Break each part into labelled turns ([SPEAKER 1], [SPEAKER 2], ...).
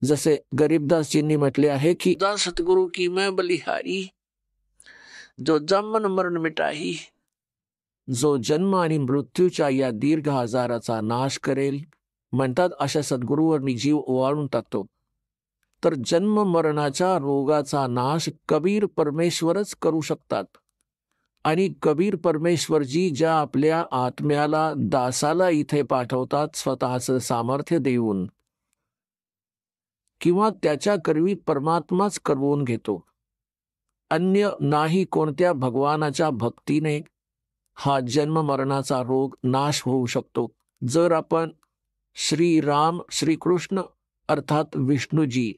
[SPEAKER 1] जसे गरीबदासजींनी म्हटले आहे की सतगुरु की मैं बलिहारी, जो जन्म मरण मिटाही, जो जन्म आणि मृत्यूच्या या दीर्घ आजाराचा नाश करेल. म्हणतात अशा सद्गुरूवर मी जीव ओवाळून टाकतो. तर जन्म मरणाच्या रोगाचा नाश कबीर परमेश्वरच करू शकतात. आणि कबीर परमेश्वरजी ज्या आपल्या आत्म्याला दासाला इथे पाठवतात स्वतःचं सामर्थ्य देऊन, किंवा त्याच्या करवी परमात्माच करवून घेतो. अन्य नाही कोणत्या भगवानाच्या भक्तीने हा जन्म मरणाचा रोग नाश होऊ शकतो. जर आपण श्रीराम श्रीकृष्ण अर्थात विष्णूजी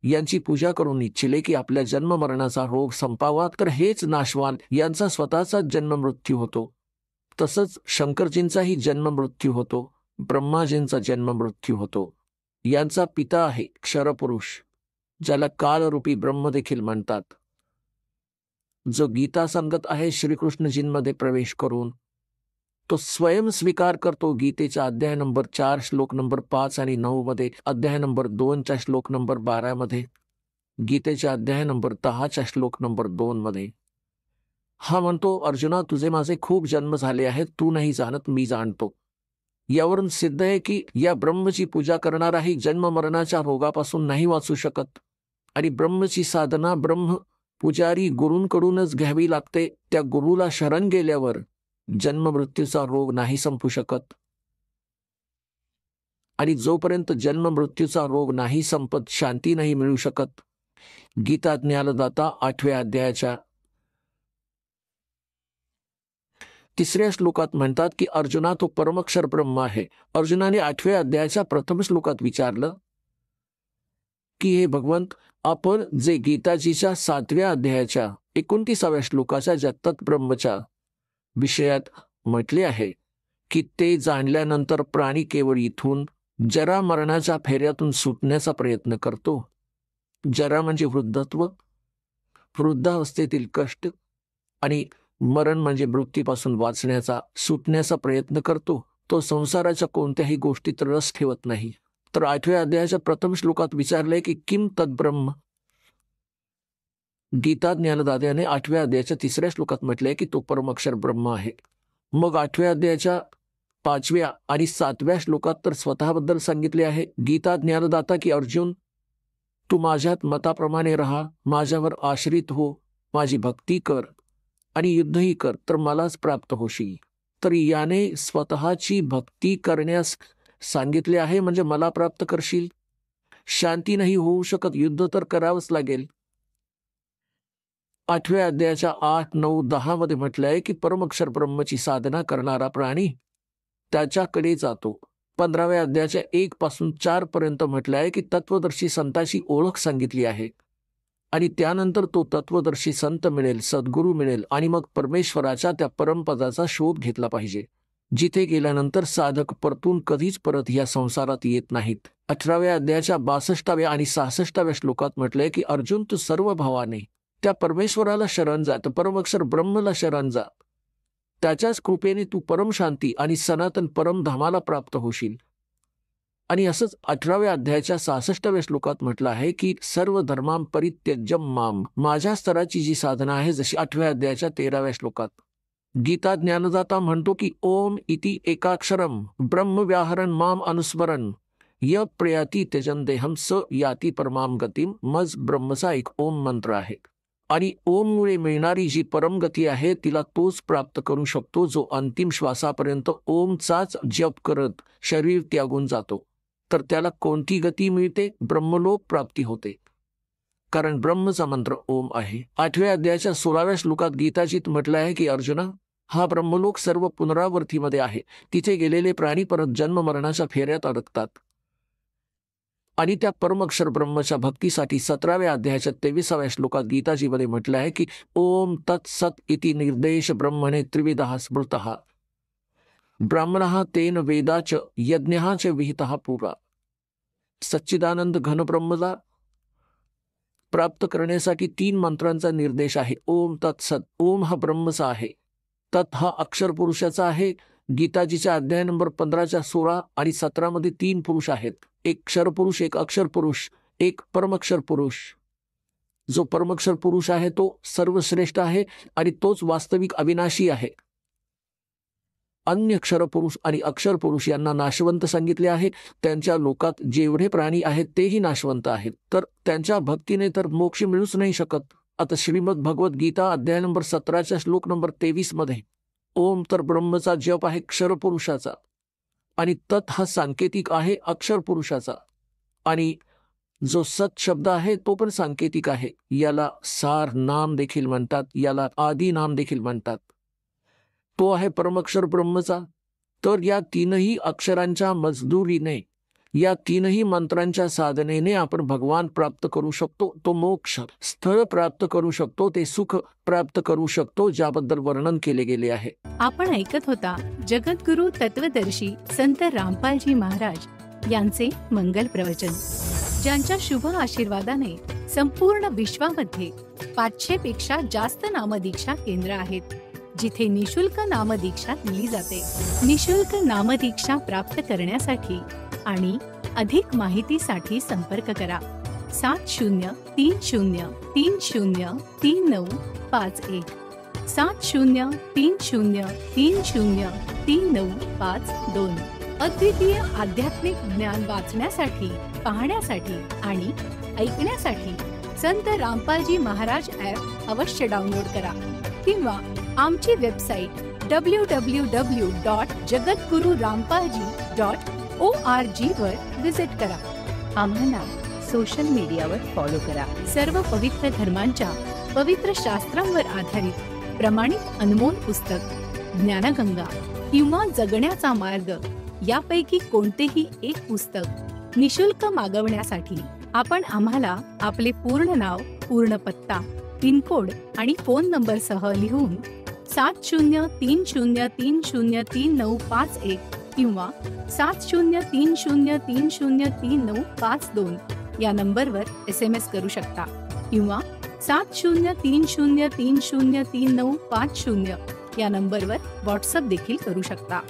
[SPEAKER 1] यांची पूजा करून इच्छिले की आपल्या जन्म मरणाचा रोग संपावा, तर हेच नाशवान यांचा स्वतःचा जन्म मृत्यू होतो. तसंच शंकरजींचाही जन्म मृत्यू होतो, ब्रह्माजींचा जन्म मृत्यू होतो. यांचा पिता आहे क्षरपुरुष, ज्याला कालरूपी ब्रह्म देखील म्हणतात, जो गीता सांगत आहे श्रीकृष्णजींमध्ये प्रवेश करून. तो स्वयं स्वीकार करतो गीतेचा अध्याय नंबर 4 श्लोक नंबर 5 आणि 9 मध्ये, अध्याय नंबर 2 श्लोक नंबर 12 मध्ये, गीतेच्या अध्याय नंबर 10 श्लोक नंबर 2 मध्ये. हा म्हणतो, अर्जुना तुझे माझे खूप जन्म झाले आहेत, तू नाही जाणत, मी जाणतो. यावरून सिद्ध आहे की या ब्रह्मची पूजा करणाराही जन्म मरणाच्या रोगापासून नाही वाचू शकत. आणि ब्रह्मची साधना ब्रह्म पुजारी गुरूंकडूनच घ्यावी लागते. त्या गुरुला शरण गेल्यावर जन्म मृत्यूचा रोग नाही संपू शकत. आणि जोपर्यंत जन्म मृत्यूचा रोग नाही संपत, शांती नाही मिळू शकत. गीता ज्ञानदाता 8व्या अध्यायाच्या 3ऱ्या श्लोकात म्हणतात की अर्जुना तो परमक्षर ब्रह्म आहे. अर्जुनाने 8व्या अध्यायाच्या प्रथम श्लोकात विचारलं की हे भगवंत, आपण जे गीताजीच्या 7व्या अध्यायाच्या 29व्या श्लोकाच्या जगत ब्रह्मच्या विषयात म्हटले आहे की ते जाणल्यानंतर प्राणी केवळ इथून जरा मरणाच्या फेऱ्यातून सुटण्याचा प्रयत्न करतो. जरा म्हणजे वृद्धत्व, वृद्धावस्थेतील कष्ट, आणि मरण म्हणजे मृत्यूपासून वाचण्याचा सुटण्याचा प्रयत्न करतो. तो संसाराच्या कोणत्याही गोष्टीत रस ठेवत नाही. तर 8व्या अध्यायाच्या प्रथम श्लोकात विचारलंय की किम तद्ब्रह्म. गीता ज्ञानदात्याने 8व्या अध्यायाच्या 3ऱ्या श्लोकात म्हटलंय की तो परमक्षर ब्रह्म आहे. मग 8व्या अध्यायाच्या 5व्या आणि 7व्या श्लोकात तर स्वतःबद्दल सांगितले आहे गीता ज्ञानदाता की अर्जुन, तू माझ्यात मताप्रमाणे राहा, माझ्यावर आश्रित हो, माझी भक्ती कर आणि युद्धही कर, तर मलाच प्राप्त होशील. तर याने स्वतःची भक्ती करण्यास सांगितले आहे, म्हणजे मला प्राप्त करशील. शांती नाही होऊ शकत, युद्ध तर करावंच लागेल. 8व्या अध्यायाच्या 8, 9, 10 मध्ये म्हटलंय की परमक्षर ब्रह्मची साधना करणारा प्राणी त्याच्याकडे जातो. 15व्या अध्यायाच्या 1 पासून 4 पर्यंत म्हटलंय की तत्वदर्शी संताची ओळख सांगितली आहे. आणि त्यानंतर तो तत्वदर्शी संत मिळेल, सद्गुरू मिळेल, आणि मग परमेश्वराच्या त्या परमपदाचा शोध घेतला पाहिजे, जिथे गेल्यानंतर साधक परतून कधीच परत या संसारात येत नाहीत. 18व्या अध्यायाच्या 62व्या आणि 66व्या श्लोकात म्हटलंय की अर्जुन, तू सर्व भावाने त्या परमेश्वराला शरण जा, तर परमक्षर ब्रह्मला शरण जा. त्याच्याच कृपेने तू परमशांती आणि सनातन परमधामाला प्राप्त होशील. आणि असंच 18व्या अध्यायाच्या 66व्या श्लोकात म्हटलं आहे की सर्व धर्मां परित्यज्यम माम. माझ्या स्तराची जी साधना आहे, जशी 8व्या अध्यायाच्या 13व्या श्लोकात गीता ज्ञानदाता म्हणतो की ओम इति एकाक्षरम ब्रह्म व्याहरण माम अनुस्मरण य प्रयाती त्यजन देहम स याती परमाम गतीम. मज ब्रह्मचा एक ओम मंत्र आहे. आणि ओममुळे मिळणारी जी परमगती आहे तिला तोच प्राप्त करू शकतो जो अंतिम श्वासापर्यंत ओमचाच जप करत शरीर त्यागून जातो. तर त्याला कोणती गती मिळते? ब्रह्मलोक प्राप्ती होते, कारण ब्रह्मचा मंत्र ओम आहे. 8व्या अध्यायाच्या 16व्या श्लोकात गीताजीत म्हटलं आहे की अर्जुना, हा ब्रह्मलोक सर्व पुनरावृत्तीमध्ये आहे. तिथे गेलेले प्राणी परत जन्म मरणाच्या फेऱ्यात अडकतात. आणि त्या परमक्षर ब्रह्मच्या भक्तीसाठी 17व्या अध्यायाच्या 23व्या श्लोकात गीताजीमध्ये म्हटलं आहे की ओम तत्सत इति निर्देश ब्रह्मणे त्रिविधः स्मृतः ब्राह्मणः तेन वेदाच यज्ञाच विहितः पुरा. सच्चिदानंद घनब्रह्मला प्राप्त करण्यासाठी 3 मंत्रांचा निर्देश आहे. ओम तत्सत. ओम हा ब्रह्मचा आहे, तत् हा अक्षर पुरुषाचा आहे, गीताजीच्या अध्याय नंबर 15च्या 16 आणि 17 मध्ये 3 पुरुष आहेत, एक क्षरपुरुष, एक अक्षर पुरुष, एक परमक्षर पुरुष. जो परमक्षर पुरुष आहे तो सर्वश्रेष्ठ आहे आणि तोच वास्तविक अविनाशी आहे. अन्य क्षरपुरुष आणि अक्षर पुरुष यांना नाशवंत सांगितले आहे. त्यांच्या लोकात जेवढे प्राणी आहेत तेही नाशवंत आहेत, तर त्यांच्या भक्तीने तर मोक्ष मिळूच नाही शकत. आता श्रीमद भगवत गीता अध्याय नंबर 17च्या श्लोक नंबर 23 मध्ये ओम तर ब्रह्मचा जप आहे क्षरपुरुषाचा आणि तत् हा सांकेतिक आहे अक्षर पुरुषाचा आणि जो सत शब्द आहे तो पण सांकेतिक आहे. याला सार नाम देखील म्हणतात, याला आदी नाम देखील म्हणतात. तो आहे परमक्षर ब्रह्मचा. तर या तीनही अक्षरांच्या मजदुरीने, या तीनही मंत्रांच्या साधनेने आपण भगवान प्राप्त करू शकतो, तो मोक्ष स्थळ प्राप्त करू शकतो, ते सुख प्राप्त करू शकतो, ज्याबद्दल वर्णन केले गेले आहे.
[SPEAKER 2] आपण ऐकत होता जगद्गुरु तत्वदर्शी संत रामपालजी महाराज यांचे मंगल प्रवचन, ज्यांच्या शुभ आशीर्वादाने संपूर्ण विश्वामध्ये 500 पेक्षा जास्त नामदीक्षा केंद्र आहेत, जिथे निशुल्क नामदीक्षा दिली जाते. निशुल्क नामदीक्षा प्राप्त करण्यासाठी आणि अधिक माहितीसाठी संपर्क करा 7030303951 7030303952. अद्वितीय आध्यात्मिक ज्ञान वाचण्यासाठी, पाहण्यासाठी आणि ऐकण्यासाठी संत रामपालजी महाराज ॲप अवश्य डाउनलोड करा किंवा आमची वेबसाईट www.jagadgururampalji.org वर विजिट करा. आम्हाला सोशल मीडियावर फॉलो करा. सर्व पवित्र धर्मांच्या पवित्र शास्त्रांवर आधारित प्रमाणित अनमोल पुस्तक ज्ञानगंगा किंवा जगण्याचा मार्ग यापैकी कोणतेही एक पुस्तक निशुल्क मागवण्यासाठी आपण आम्हाला आपले पूर्ण नाव, पूर्ण पत्ता, पिनकोड आणि फोन नंबर सह लिहून 7030303951 किंवा 7030303952 या नंबरवर SMS करू शकता किंवा 7030303950 या नंबरवर व्हॉट्सअप देखील करू शकता.